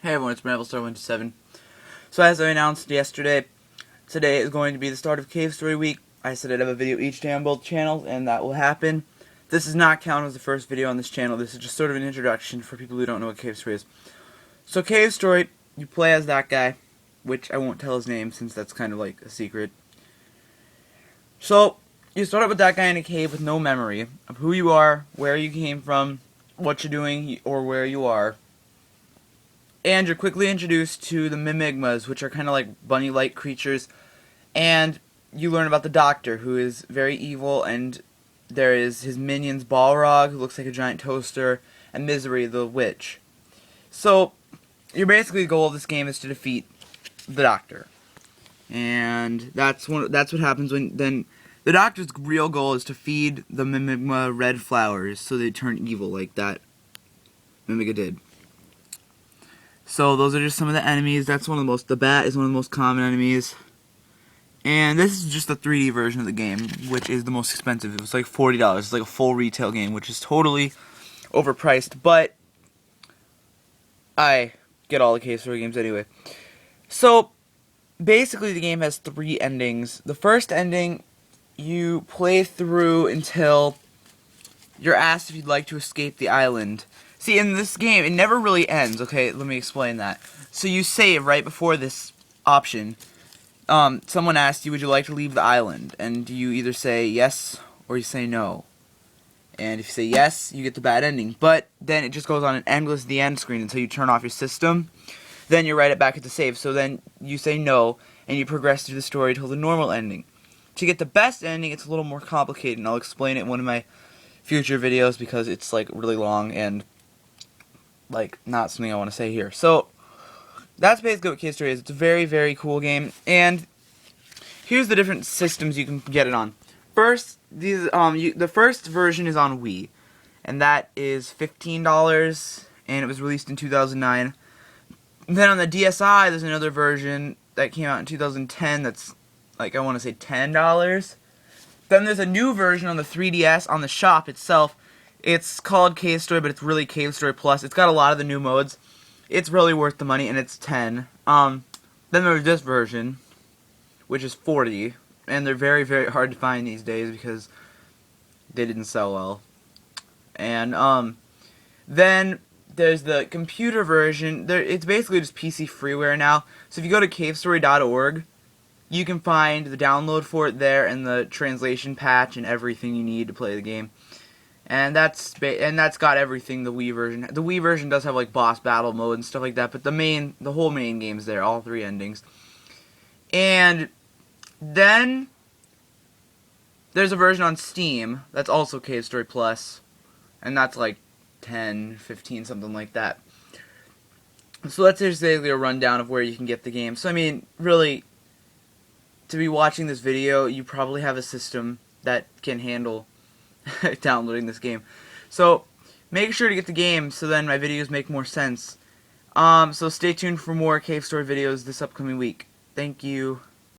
Hey everyone, it's MarvelStar127. So as I announced yesterday, today is going to be the start of Cave Story Week. I said I'd have a video each day on both channels, and that will happen. This does not count as the first video on this channel. This is just sort of an introduction for people who don't know what Cave Story is. So Cave Story, you play as that guy, which I won't tell his name since that's kind of like a secret. So, you start out with that guy in a cave with no memory of who you are, where you came from, what you're doing, or where you are. And you're quickly introduced to the Mimigmas, which are kind of like bunny-like creatures. And you learn about the Doctor, who is very evil, and there is his minions Balrog, who looks like a giant toaster, and Misery, the witch. So, the goal of this game is to defeat the Doctor. And that's what happens when then the Doctor's real goal is to feed the Mimigma red flowers so they turn evil like that Mimiga did. So those are just some of the enemies. The bat is one of the most common enemies. And this is just the 3D version of the game, which is the most expensive. It was like $40. It's like a full retail game, which is totally overpriced, but I get all the Cave Story games anyway. So basically the game has 3 endings. The first ending, you play through until you're asked if you'd like to escape the island. See, in this game, it never really ends. Okay, let me explain that. So you save right before this option. Someone asks you, would you like to leave the island? And you either say yes or you say no. And if you say yes, you get the bad ending. But then it just goes on an endless the end screen until you turn off your system. Then you write it back at the save. So then you say no, and you progress through the story till the normal ending. To get the best ending, it's a little more complicated, and I'll explain it in one of my future videos because it's like really long and like not something I want to say here. So that's basically what Cave Story is. It's a very, very cool game, and here's the different systems you can get it on. First, the first version is on Wii, and that is $15, and it was released in 2009. And then on the DSi, there's another version that came out in 2010 that's like, I want to say $10. Then there's a new version on the 3DS on the shop itself. It's called Cave Story, but it's really Cave Story Plus. It's got a lot of the new modes. It's really worth the money, and it's $10. Then there's this version, which is $40, and they're very, very hard to find these days because they didn't sell well. And then there's the computer version. It's basically just PC freeware now. So if you go to cavestory.org, you can find the download for it there and the translation patch and everything you need to play the game. And that's got everything the Wii version. The Wii version does have like boss battle mode and stuff like that, but the whole main game's there, all 3 endings. And then there's a version on Steam that's also Cave Story Plus, and that's like 10, 15, something like that. So that's just basically a rundown of where you can get the game. So I mean, really, to be watching this video, you probably have a system that can handle downloading this game. So make sure to get the game so then my videos make more sense. So stay tuned for more Cave Story videos this upcoming week. Thank you.